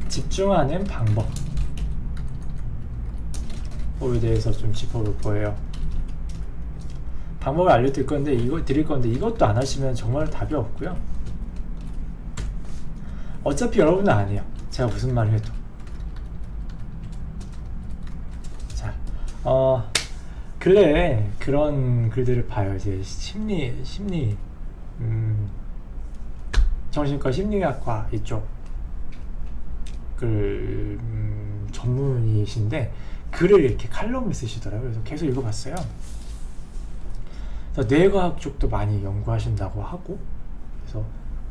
집중하는 방법에 대해서 좀 짚어볼 거예요. 방법을 알려드릴 건데 이것도 안 하시면 정말 답이 없고요. 어차피 여러분은 안 해요. 제가 무슨 말을 해도. 자, 근래에 그런 글들을 봐요. 이제 정신과 심리학과 이쪽 전문의신데 글을 이렇게 칼럼을 쓰시더라고요. 그래서 계속 읽어봤어요. 그래서 뇌과학 쪽도 많이 연구하신다고 하고, 그래서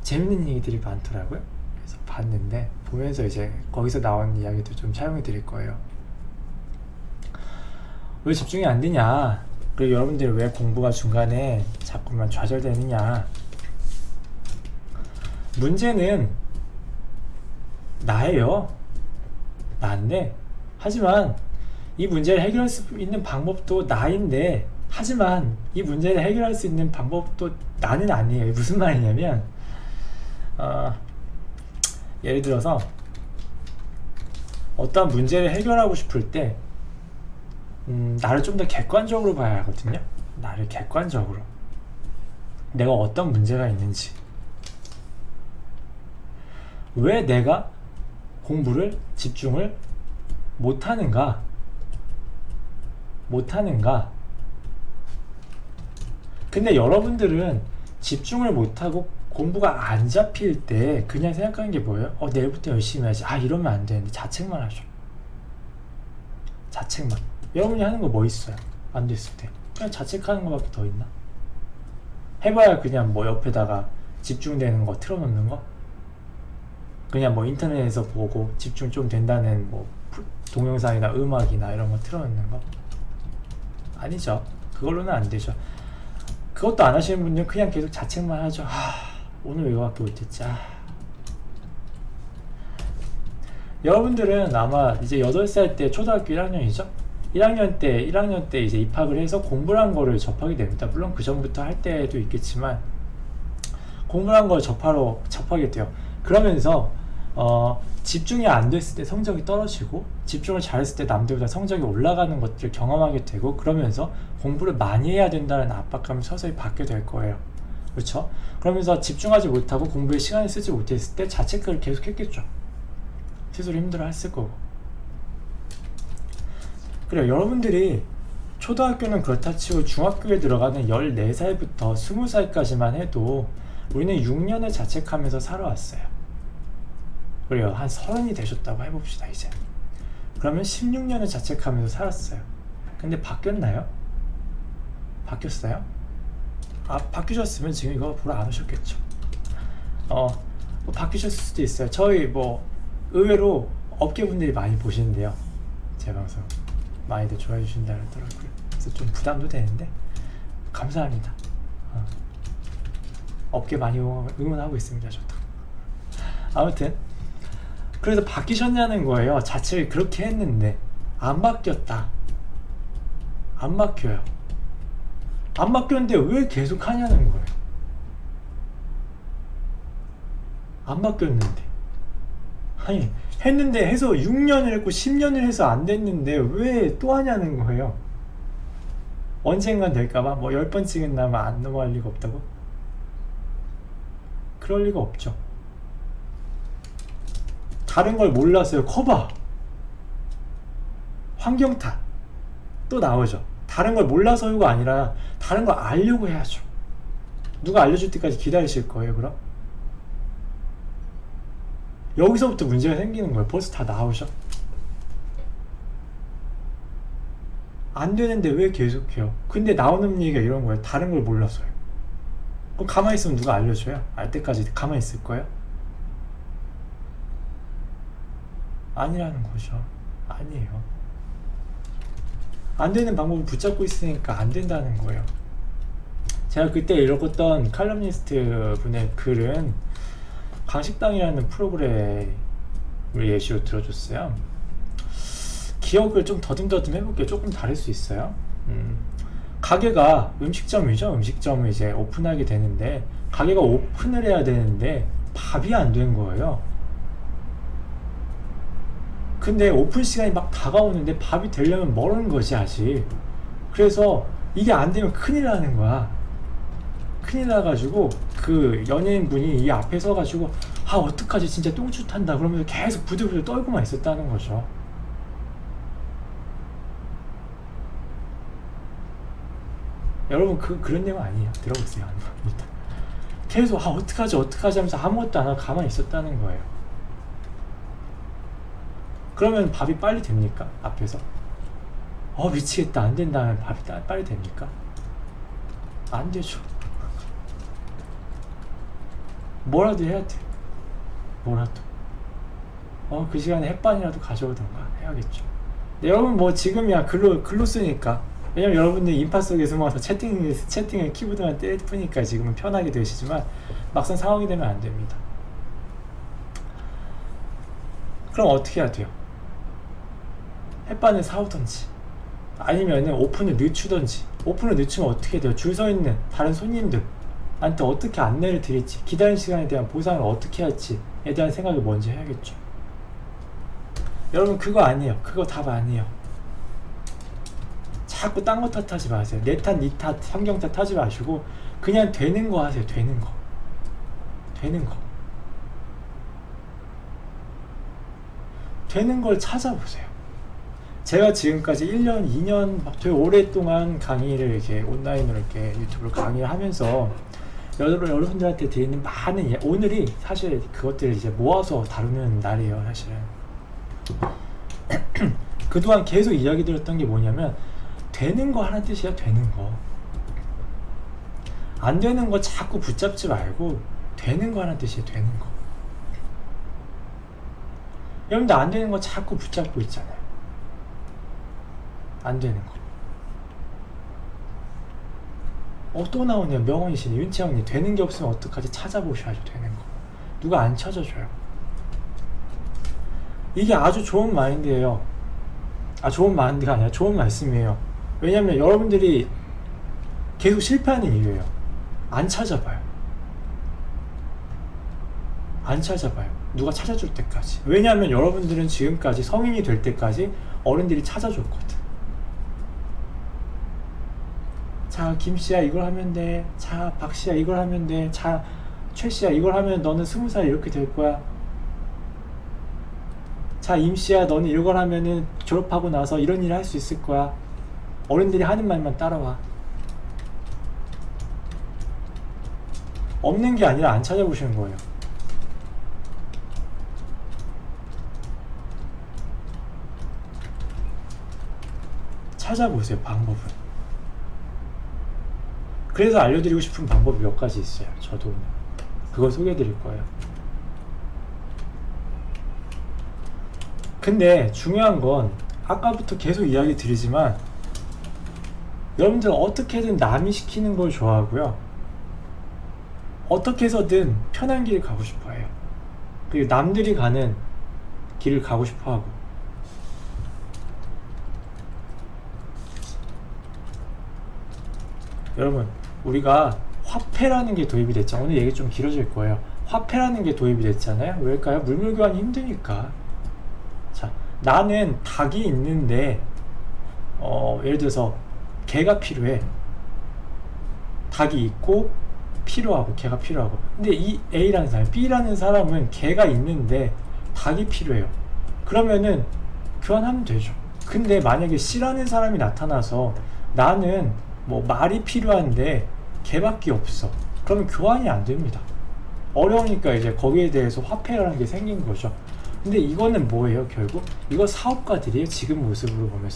재밌는 얘기들이 많더라고요. 그래서 봤는데, 보면서 이제 거기서 나온 이야기도 좀 사용해 드릴 거예요. 왜 집중이 안 되냐, 그리고 여러분들이 왜 공부가 중간에 자꾸만 좌절되느냐. 문제는 나예요. 나인데, 하지만 이 문제를 해결할 수 있는 방법도 나인데, 하지만 이 문제를 해결할 수 있는 방법도 나는 아니에요. 무슨 말이냐면, 예를 들어서 어떠한 문제를 해결하고 싶을 때 나를 좀 더 객관적으로 봐야 하거든요. 나를 객관적으로, 내가 어떤 문제가 있는지, 왜 내가 공부를 집중을 못하는가. 근데 여러분들은 집중을 못하고 공부가 안 잡힐 때 그냥 생각하는 게 뭐예요? 내일부터 열심히 해야지. 이러면 안 되는데. 자책만 하죠. 자책만. 여러분이 하는 거 뭐 있어요? 안 됐을 때 그냥 자책하는 거밖에 더 있나? 해봐야 그냥 뭐 옆에다가 집중되는 거 틀어놓는 거? 그냥 뭐 인터넷에서 보고 집중 좀 된다는 뭐 동영상이나 음악이나 이런 거 틀어놓는 거? 아니죠. 그걸로는 안 되죠. 그것도 안 하시는 분들은 그냥 계속 자책만 하죠. 오늘 이거밖에 못했지. 여러분들은 아마 이제 8살 때 초등학교 1학년이죠? 1학년 때 이제 입학을 해서 공부란 거를 접하게 됩니다. 물론 그 전부터 할 때도 있겠지만 공부란 걸 접하게 돼요. 그러면서 집중이 안 됐을 때 성적이 떨어지고, 집중을 잘했을 때 남들보다 성적이 올라가는 것들을 경험하게 되고, 그러면서 공부를 많이 해야 된다는 압박감이 서서히 받게 될 거예요. 그렇죠? 그러면서 집중하지 못하고 공부에 시간을 쓰지 못했을 때 자책을 계속 했겠죠. 스스로 힘들어 했을 거고. 그래요. 여러분들이 초등학교는 그렇다 치고 중학교에 들어가는 14살부터 20살까지만 해도 우리는 6년을 자책하면서 살아왔어요. 그래요. 한 30이 되셨다고 해봅시다. 이제 그러면 16년을 자책하면서 살았어요. 근데 바뀌었나요? 바뀌었어요? 바뀌셨으면 지금 이거 보러 안 오셨겠죠. 뭐 바뀌셨을 수도 있어요. 저희 뭐 의외로 업계분들이 많이 보시는데요, 제 방송 많이들 좋아해 주신다 그러더라고요. 그래서 좀 부담도 되는데 감사합니다. 업계 많이 응원하고 있습니다. 저도. 아무튼 그래서 바뀌셨냐는 거예요. 자책을 그렇게 했는데 안 바뀌었다. 안 바뀌어요. 안 바뀌었는데 왜 계속 하냐는 거예요. 안 바뀌었는데. 아니, 했는데 해서 6년을 했고 10년을 해서 안 됐는데 왜 또 하냐는 거예요. 언젠간 될까봐? 뭐 10번 찍은다면 안 넘어갈 리가 없다고? 그럴 리가 없죠. 다른 걸 몰라서요. 커봐. 환경 탓. 또 나오죠. 다른 걸 몰라서요가 아니라 다른 걸 알려고 해야죠. 누가 알려줄 때까지 기다리실 거예요, 그럼? 여기서부터 문제가 생기는 거예요. 벌써 다 나오죠. 안 되는데 왜 계속해요? 근데 나오는 얘기가 이런 거예요. 다른 걸 몰라서요. 그럼 가만히 있으면 누가 알려줘요? 알 때까지 가만히 있을 거예요? 아니라는 거죠. 아니에요. 안 되는 방법을 붙잡고 있으니까 안 된다는 거예요. 제가 그때 읽었던 칼럼니스트 분의 글은 강식당이라는 프로그램을 예시로 들어줬어요. 기억을 좀 더듬더듬 해볼게요. 조금 다를 수 있어요. 가게가 음식점이죠. 음식점을 이제 오픈하게 되는데 가게가 오픈을 해야 되는데 밥이 안 된 거예요. 근데 오픈 시간이 막 다가오는데 밥이 되려면 멀은 거지 아직. 그래서 이게 안 되면 큰일 나는 거야. 큰일 나가지고 그 연예인분이 이 앞에 서가지고 아 어떡하지 진짜 똥줄 탄다 그러면서 계속 부들부들 떨고만 있었다는 거죠. 여러분 그런 내용 아니에요. 들어보세요. 아닙니다. 계속 아 어떡하지 하면서 아무것도 안 하고 가만히 있었다는 거예요. 그러면 밥이 빨리 됩니까? 앞에서 미치겠다 안 된다 하면 밥이 빨리 됩니까? 안 되죠. 뭐라도 해야 돼. 뭐라도 그 시간에 햇반이라도 가져오던가 해야겠죠. 근데 여러분 뭐 지금이야 글로 쓰니까, 왜냐면 여러분들 인파 속에 숨어서 채팅을 키보드만 때릴 뿐이니까 지금은 편하게 되시지만 막상 상황이 되면 안 됩니다. 그럼 어떻게 해야 돼요? 햇반을 사오던지 아니면은 오픈을 늦추던지. 오픈을 늦추면 어떻게 돼요? 줄 서 있는 다른 손님들한테 어떻게 안내를 드릴지, 기다린 시간에 대한 보상을 어떻게 할지에 대한 생각을 먼저 해야겠죠. 여러분 그거 아니에요. 그거 답 아니에요. 자꾸 딴 거 탓하지 마세요. 내 탓, 니 탓, 환경 탓 하지 마시고 그냥 되는 거 하세요. 되는 거. 되는 걸 찾아보세요. 제가 지금까지 1년, 2년 막 되게 오랫동안 강의를 이렇게 온라인으로 이렇게 유튜브로 강의를 하면서 여러분들한테 드리는 많은 오늘이 사실 그것들을 이제 모아서 다루는 날이에요. 사실은 그동안 계속 이야기 드렸던 게 뭐냐면 되는 거 하는 뜻이야. 되는 거. 안 되는 거 자꾸 붙잡지 말고 되는 거 하는 뜻이야. 되는 거. 여러분들 안 되는 거 자꾸 붙잡고 있잖아요. 안 되는 거. 또 나오네요. 명언이시네. 윤채영님. 되는 게 없으면 어떡하지? 찾아보셔야죠. 되는 거. 누가 안 찾아줘요. 이게 아주 좋은 마인드예요. 좋은 마인드가 아니라 좋은 말씀이에요. 왜냐면 여러분들이 계속 실패하는 이유예요. 안 찾아봐요. 누가 찾아줄 때까지. 왜냐하면 여러분들은 지금까지 성인이 될 때까지 어른들이 찾아줬거든. 자, 김씨야 이걸 하면 돼. 자, 박씨야 이걸 하면 돼. 자, 최씨야 이걸 하면 너는 20살 이렇게 될 거야. 자, 임씨야 너는 이걸 하면은 졸업하고 나서 이런 일을 할 수 있을 거야. 어른들이 하는 말만 따라와. 없는 게 아니라 안 찾아보시는 거예요. 찾아보세요. 방법을. 그래서 알려드리고 싶은 방법이 몇 가지 있어요. 저도 오늘 그걸 소개해드릴 거예요. 근데 중요한 건 아까부터 계속 이야기 드리지만 여러분들은 어떻게든 남이 시키는 걸 좋아하고요. 어떻게 해서든 편한 길을 가고 싶어 해요. 그리고 남들이 가는 길을 가고 싶어 하고. 여러분 우리가 화폐라는 게 도입이 됐죠. 오늘 얘기 좀 길어질 거예요. 화폐라는 게 도입이 됐잖아요. 왜일까요? 물물 교환이 힘드니까. 자, 나는 닭이 있는데 예를 들어서 개가 필요해. 닭이 있고 필요하고 개가 필요하고. 근데 이 A라는 사람, B라는 사람은 개가 있는데 닭이 필요해요. 그러면은 교환하면 되죠. 근데 만약에 C라는 사람이 나타나서 나는 뭐 말이 필요한데 개밖에 없어. 그러면 교환이 안 됩니다. 어려우니까 이제 거기에 대해서 화폐라는 게 생긴 거죠. 근데 이거는 뭐예요? 결국 이거 사업가들이에요. 지금 모습으로 보면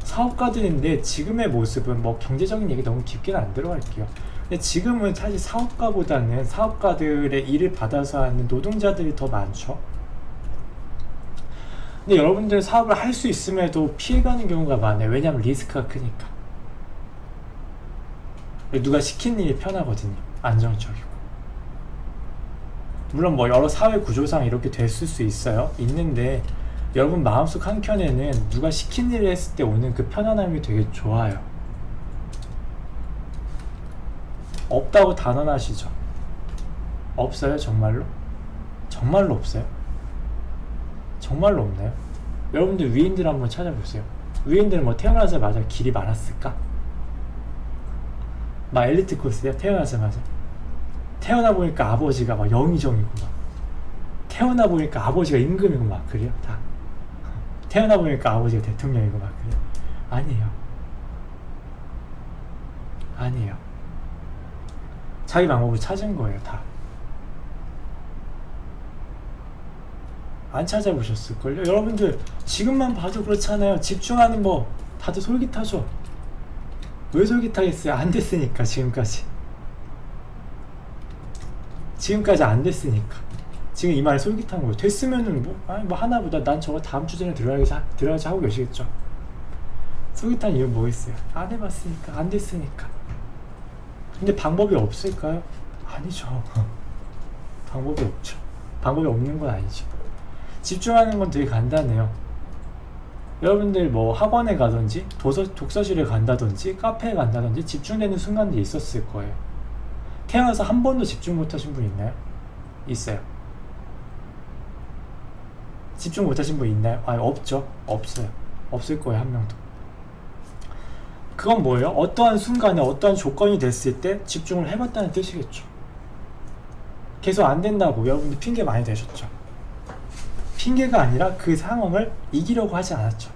사업가들인데 지금의 모습은 뭐 경제적인 얘기 너무 깊게는 안 들어갈게요. 근데 지금은 사실 사업가보다는 사업가들의 일을 받아서 하는 노동자들이 더 많죠. 근데 여러분들 사업을 할 수 있음에도 피해가는 경우가 많아요. 왜냐하면 리스크가 크니까. 누가 시킨 일이 편하거든요. 안정적이고. 물론 뭐 여러 사회 구조상 이렇게 됐을 수 있어요. 있는데 여러분 마음속 한켠에는 누가 시킨 일을 했을 때 오는 그 편안함이 되게 좋아요. 없다고 단언하시죠? 없어요? 정말로? 정말로 없어요? 정말로 없나요? 여러분들 위인들 한번 찾아보세요. 위인들은 뭐 태어나자마자 길이 많았을까? 막 엘리트 코스야? 태어나자마자 태어나 보니까 아버지가 막 영의정이고 막 태어나 보니까 아버지가 임금이고 막 그래요? 다 태어나 보니까 아버지가 대통령이고 막 그래요? 아니에요. 자기 방법을 찾은 거예요. 다 안 찾아보셨을걸요? 여러분들 지금만 봐도 그렇잖아요. 집중하는 거 다들 솔깃하죠? 왜 솔깃하겠어요? 안 됐으니까. 지금까지 안 됐으니까. 지금 이 말이 솔깃한 거예요. 됐으면은 뭐 하나보다 난 저거 다음 주제에 들어야지 하고 계시겠죠. 솔깃한 이유 뭐 있어요? 안 해봤으니까. 안 됐으니까. 근데 방법이 없을까요? 아니죠. 방법이 없죠. 방법이 없는 건 아니죠. 집중하는 건 되게 간단해요. 여러분들 뭐 학원에 가든지 독서실에 간다든지 카페에 간다든지 집중되는 순간들이 있었을 거예요. 태어나서 한 번도 집중 못하신 분 있나요? 있어요. 집중 못하신 분 있나요? 없죠. 없어요. 없을 거예요. 한 명도. 그건 뭐예요? 어떠한 순간에 어떠한 조건이 됐을 때 집중을 해봤다는 뜻이겠죠. 계속 안 된다고 여러분들 핑계 많이 대셨죠. 핑계가 아니라 그 상황을 이기려고 하지 않았죠.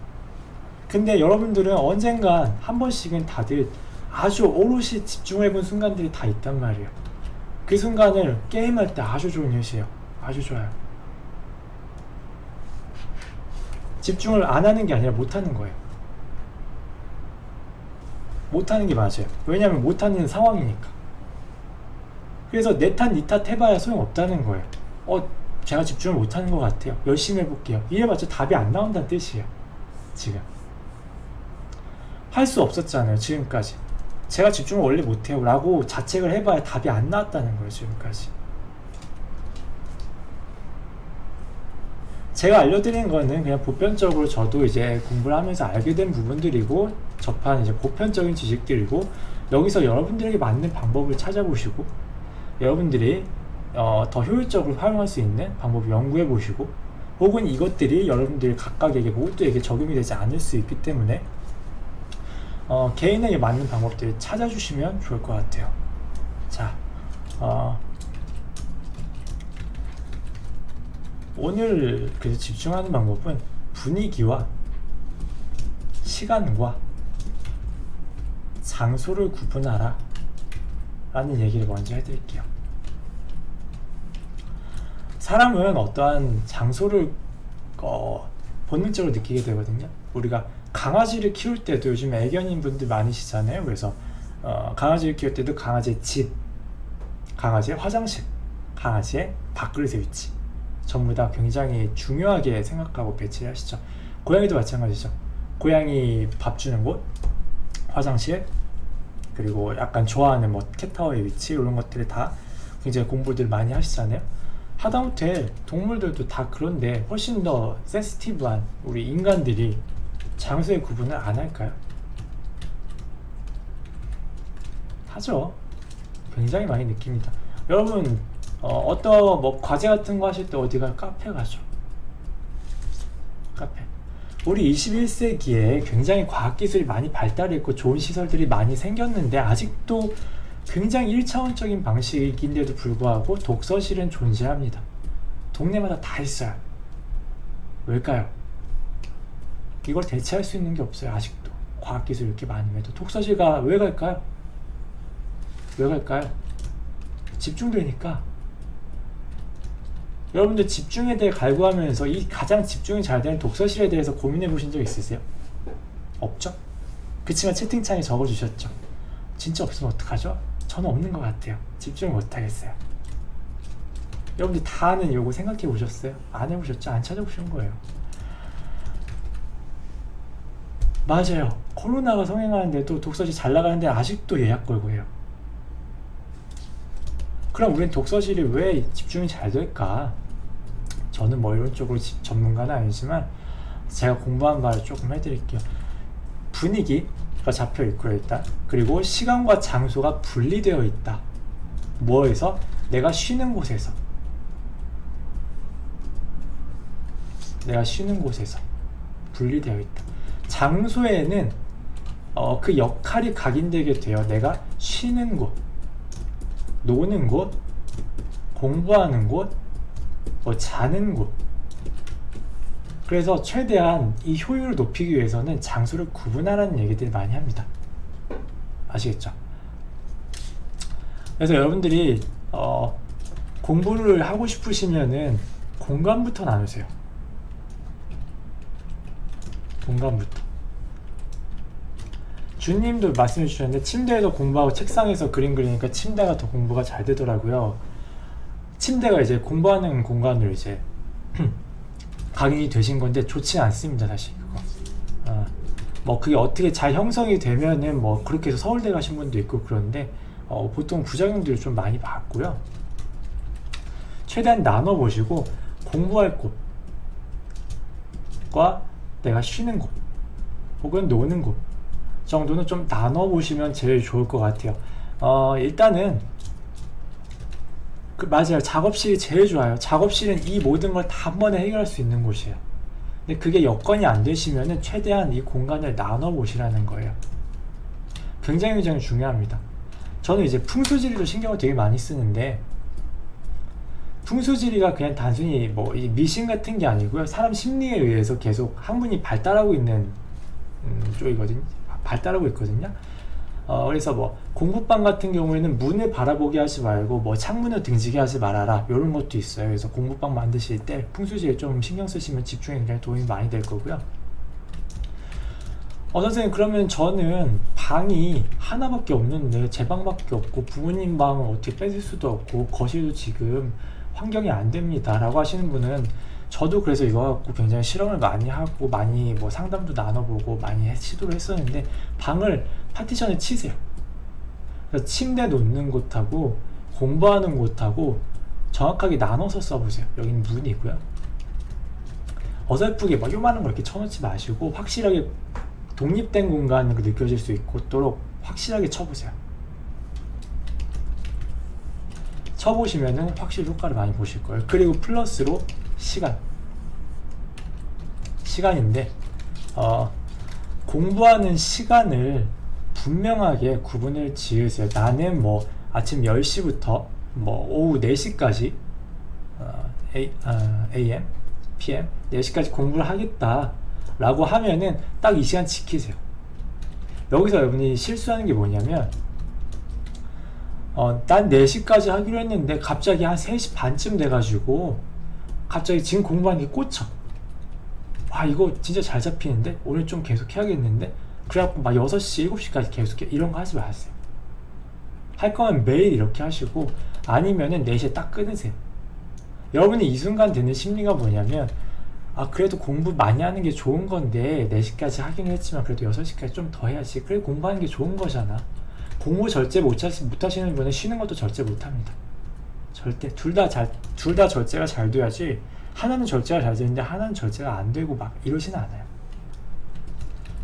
근데 여러분들은 언젠간 한 번씩은 다들 아주 오롯이 집중해본 순간들이 다 있단 말이에요. 그 순간을 게임할 때 아주 좋은 예시예요. 아주 좋아요. 집중을 안 하는 게 아니라 못하는 거예요. 못하는 게 맞아요. 왜냐하면 못하는 상황이니까. 그래서 내 탓, 니 탓 해봐야 소용없다는 거예요. 제가 집중을 못하는 것 같아요. 열심히 해볼게요. 이래봤자 답이 안 나온다는 뜻이에요. 지금 할 수 없었잖아요. 지금까지 제가 집중을 원래 못해요 라고 자책을 해봐야 답이 안 나왔다는 거예요. 지금까지 제가 알려드린 거는 그냥 보편적으로 저도 이제 공부를 하면서 알게 된 부분들이고 접한 이제 보편적인 지식들이고, 여기서 여러분들에게 맞는 방법을 찾아보시고 여러분들이 더 효율적으로 활용할 수 있는 방법을 연구해 보시고, 혹은 이것들이 여러분들 각각에게 모두에게 적용이 되지 않을 수 있기 때문에 개인에게 맞는 방법들을 찾아주시면 좋을 것 같아요. 자, 오늘 그래서 집중하는 방법은 분위기와 시간과 장소를 구분하라 라는 얘기를 먼저 해드릴게요. 사람은 어떠한 장소를 본능적으로 느끼게 되거든요. 우리가 강아지를 키울 때도 요즘 애견인 분들 많으시잖아요. 그래서 강아지를 키울 때도 강아지의 집, 강아지의 화장실, 강아지의 밥그릇의 위치 전부 다 굉장히 중요하게 생각하고 배치를 하시죠. 고양이도 마찬가지죠. 고양이 밥 주는 곳, 화장실, 그리고 약간 좋아하는 뭐 캣타워의 위치, 이런 것들을 다 굉장히 공부들 많이 하시잖아요. 하다못해 동물들도 다 그런데 훨씬 더 센시티브한 우리 인간들이 장소의 구분을 안 할까요? 하죠. 굉장히 많이 느낍니다. 여러분 어떤 뭐 과제 같은 거 하실 때 어디 가요? 카페 가죠. 카페. 우리 21세기에 굉장히 과학기술이 많이 발달했고 좋은 시설들이 많이 생겼는데 아직도 굉장히 1차원적인 방식인데도 불구하고 독서실은 존재합니다. 동네마다 다 있어요. 왜일까요? 이걸 대체할 수 있는 게 없어요. 아직도 과학기술이 이렇게 많음에도. 독서실가 왜 갈까요? 왜 갈까요? 집중되니까. 여러분들 집중에 대해 갈구하면서 이 가장 집중이 잘 되는 독서실에 대해서 고민해 보신 적 있으세요? 없죠? 그치만 채팅창에 적어주셨죠. 진짜 없으면 어떡하죠? 저는 없는 것 같아요. 집중을 못하겠어요. 여러분들 다 아는 요거 생각해 보셨어요? 안 해보셨죠? 안 찾아보신 거예요. 맞아요. 코로나가 성행하는데도 독서실 잘 나가는데 아직도 예약 걸고 해요. 그럼 우린 독서실이 왜 집중이 잘 될까? 저는 뭐 이런 쪽으로 전문가는 아니지만 제가 공부한 바를 조금 해드릴게요. 분위기가 잡혀 있고요, 일단. 그리고 시간과 장소가 분리되어 있다. 뭐에서? 내가 쉬는 곳에서. 내가 쉬는 곳에서 분리되어 있다. 장소에는 그 역할이 각인되게 돼요. 내가 쉬는 곳, 노는 곳, 공부하는 곳, 뭐 자는 곳. 그래서 최대한 이 효율을 높이기 위해서는 장소를 구분하라는 얘기들을 많이 합니다. 아시겠죠? 그래서 여러분들이 공부를 하고 싶으시면은 공간부터 나누세요. 공간부터. 주님도 말씀해 주셨는데 침대에서 공부하고 책상에서 그림 그리니까 침대가 더 공부가 잘 되더라고요. 침대가 이제 공부하는 공간으로 이제 각인이 되신 건데 좋지 않습니다, 사실 그거. 뭐 그게 어떻게 잘 형성이 되면은 뭐 그렇게 해서 서울대 가신 분도 있고 그런데 보통 부작용들을 좀 많이 봤고요. 최대한 나눠 보시고 공부할 곳과 내가 쉬는 곳 혹은 노는 곳 정도는 좀 나눠 보시면 제일 좋을 것 같아요. 일단은 맞아요. 작업실이 제일 좋아요. 작업실은 이 모든 걸 다 한 번에 해결할 수 있는 곳이에요. 근데 그게 여건이 안 되시면은 최대한 이 공간을 나눠 보시라는 거예요. 굉장히 중요합니다. 저는 이제 풍수지리도 신경을 되게 많이 쓰는데 풍수지리가 그냥 단순히 뭐 미신 같은 게 아니고요. 사람 심리에 의해서 계속 학문이 발달하고 있는 쪽이거든요. 발달하고 있거든요. 그래서 뭐 공부방 같은 경우에는 문을 바라보게 하지 말고 뭐 창문을 등지게 하지 말아라 이런 것도 있어요. 그래서 공부방 만드실 때 풍수지에 좀 신경 쓰시면 집중에 굉장히 도움이 많이 될 거고요. 선생님 그러면 저는 방이 하나밖에 없는데 제 방밖에 없고 부모님 방을 어떻게 뺏을 수도 없고 거실도 지금 환경이 안 됩니다 라고 하시는 분은 저도 그래서 이거 갖고 굉장히 실험을 많이 하고 많이 뭐 상담도 나눠보고 많이 시도를 했었는데 방을 파티션을 치세요. 그래서 침대 놓는 곳하고 공부하는 곳하고 정확하게 나눠서 써보세요. 여기는 문이고요. 어설프게 막 요만한 걸 이렇게 쳐놓지 마시고 확실하게 독립된 공간으로 느껴질 수 있도록 확실하게 쳐보세요. 쳐보시면은 확실히 효과를 많이 보실 거예요. 그리고 플러스로 시간인데 공부하는 시간을 분명하게 구분을 지으세요. 나는 뭐 아침 10시부터 뭐 오후 4시까지 AM, PM 4시까지 공부를 하겠다 라고 하면은 딱 이 시간 지키세요. 여기서 여러분이 실수하는 게 뭐냐면 난 4시까지 하기로 했는데 갑자기 한 3시 반쯤 돼가지고 갑자기 지금 공부하는 게 꽂혀. 이거 진짜 잘 잡히는데 오늘 좀 계속 해야겠는데 그래갖고 막 6시, 7시까지 계속해. 이런 거 하지 마세요. 할 거면 매일 이렇게 하시고 아니면은 4시에 딱 끊으세요. 여러분이 이 순간 드는 심리가 뭐냐면 그래도 공부 많이 하는 게 좋은 건데 4시까지 하긴 했지만 그래도 6시까지 좀 더 해야지. 그래 공부하는 게 좋은 거잖아. 공부 절제 못 하시는 분은 쉬는 것도 절제 못 합니다. 절대 둘 다 절제가 잘 돼야지. 하나는 절제가 잘 되는데 하나는 절제가 안 되고 막 이러지는 않아요.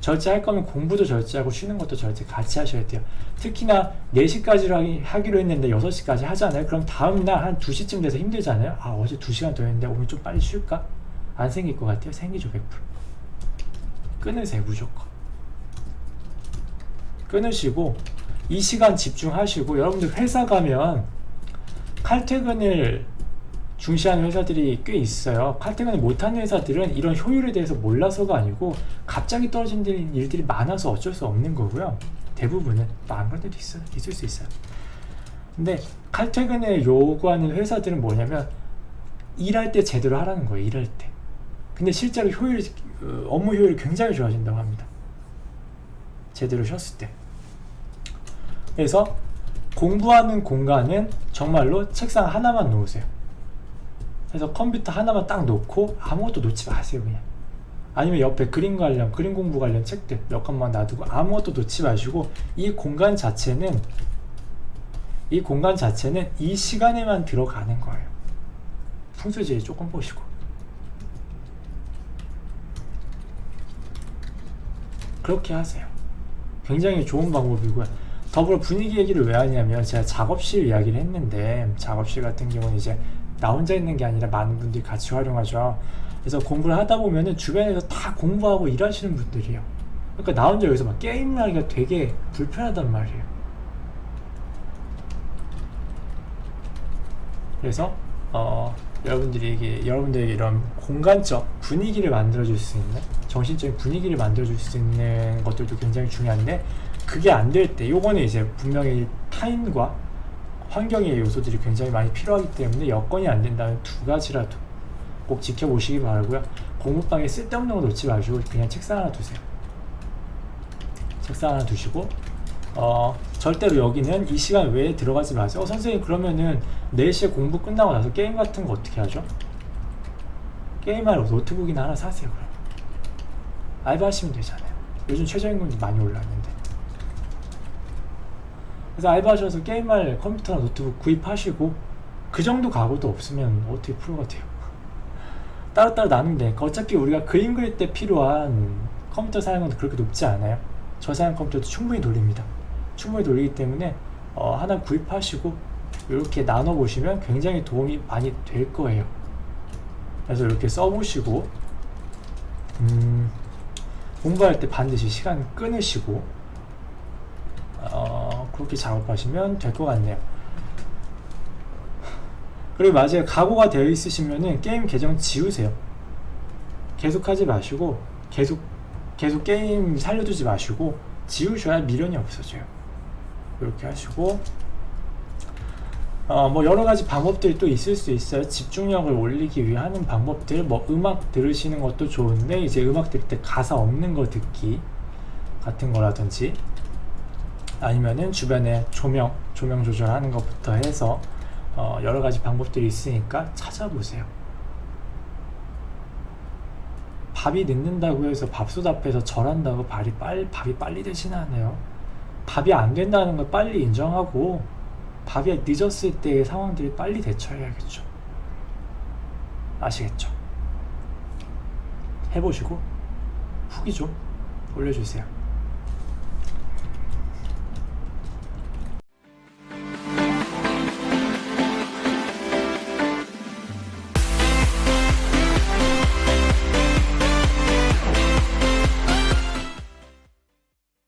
절제할 거면 공부도 절제하고 쉬는 것도 절제 같이 하셔야 돼요. 특히나 4시까지로 하기로 했는데 6시까지 하잖아요. 그럼 다음날 한 2시쯤 돼서 힘들잖아요. 어제 2시간 더 했는데 오늘 좀 빨리 쉴까? 안 생길 것 같아요. 생기죠. 100%. 끊으세요. 무조건 끊으시고 이 시간 집중하시고. 여러분들 회사 가면 칼퇴근을 중시하는 회사들이 꽤 있어요. 칼퇴근을 못하는 회사들은 이런 효율에 대해서 몰라서가 아니고 갑자기 떨어지는 일들이 많아서 어쩔 수 없는 거고요. 대부분은 안 그런 데도 있을 수 있어요. 근데 칼퇴근을 요구하는 회사들은 뭐냐면 일할 때 제대로 하라는 거예요. 일할 때. 근데 실제로 업무 효율이 굉장히 좋아진다고 합니다. 제대로 쉬었을 때. 그래서 공부하는 공간은 정말로 책상 하나만 놓으세요. 그래서 컴퓨터 하나만 딱 놓고 아무것도 놓지 마세요. 그냥. 아니면 옆에 그림 공부 관련 책들 몇 권만 놔두고 아무것도 놓지 마시고 이 공간 자체는 이 시간에만 들어가는 거예요. 풍수지리 조금 보시고. 그렇게 하세요. 굉장히 좋은 방법이고요. 더불어 분위기 얘기를 왜 하냐면 제가 작업실 이야기를 했는데 작업실 같은 경우는 이제 나 혼자 있는 게 아니라 많은 분들이 같이 활용하죠. 그래서 공부를 하다 보면은 주변에서 다 공부하고 일하시는 분들이에요. 그러니까 나 혼자 여기서 막 게임을 하기가 되게 불편하단 말이에요. 그래서 여러분들에게 이런 공간적 분위기를 만들어줄 수 있는, 정신적인 분위기를 만들어줄 수 있는 것들도 굉장히 중요한데, 그게 안 될 때 요거는 이제 분명히 타인과 환경의 요소들이 굉장히 많이 필요하기 때문에 여건이 안 된다면 두 가지라도 꼭 지켜보시기 바라고요. 공부방에 쓸데없는 거 놓지 마시고 그냥 책상 하나 두세요. 책상 하나 두시고 절대로 여기는 이 시간 외에 들어가지 마세요. 선생님 그러면은 4시에 공부 끝나고 나서 게임 같은 거 어떻게 하죠? 게임할 노트북이나 하나 사세요. 그럼 알바하시면 되잖아요. 요즘 최저임금이 많이 올랐는데. 그래서 알바하셔서 게임할 컴퓨터나 노트북 구입하시고, 그 정도 각오도 없으면 어떻게 프로가 돼요? 따로따로 나누면 되니까. 어차피 우리가 그림 그릴 때 필요한 컴퓨터 사양은 그렇게 높지 않아요. 저사양 컴퓨터도 충분히 돌립니다. 충분히 돌리기 때문에 하나 구입하시고 이렇게 나눠보시면 굉장히 도움이 많이 될 거예요. 그래서 이렇게 써보시고 공부할 때 반드시 시간 끊으시고 그렇게 작업하시면 될 것 같네요. 그리고 맞아요. 각오가 되어 있으시면은 게임 계정 지우세요. 계속 하지 마시고 계속 게임 살려두지 마시고 지우셔야 미련이 없어져요. 이렇게 하시고 뭐 여러가지 방법들이 또 있을 수 있어요. 집중력을 올리기 위해 하는 방법들, 뭐 음악 들으시는 것도 좋은데 이제 음악 들을 때 가사 없는 거 듣기 같은 거라든지, 아니면은 주변에 조명 조절하는 것부터 해서 여러가지 방법들이 있으니까 찾아보세요. 밥이 늦는다고 해서 밥솥 앞에서 절한다고 밥이 빨리 되지는 않아요. 밥이 안 된다는 걸 빨리 인정하고 밥이 늦었을 때의 상황들이 빨리 대처해야겠죠. 아시겠죠? 해보시고 후기 좀 올려주세요.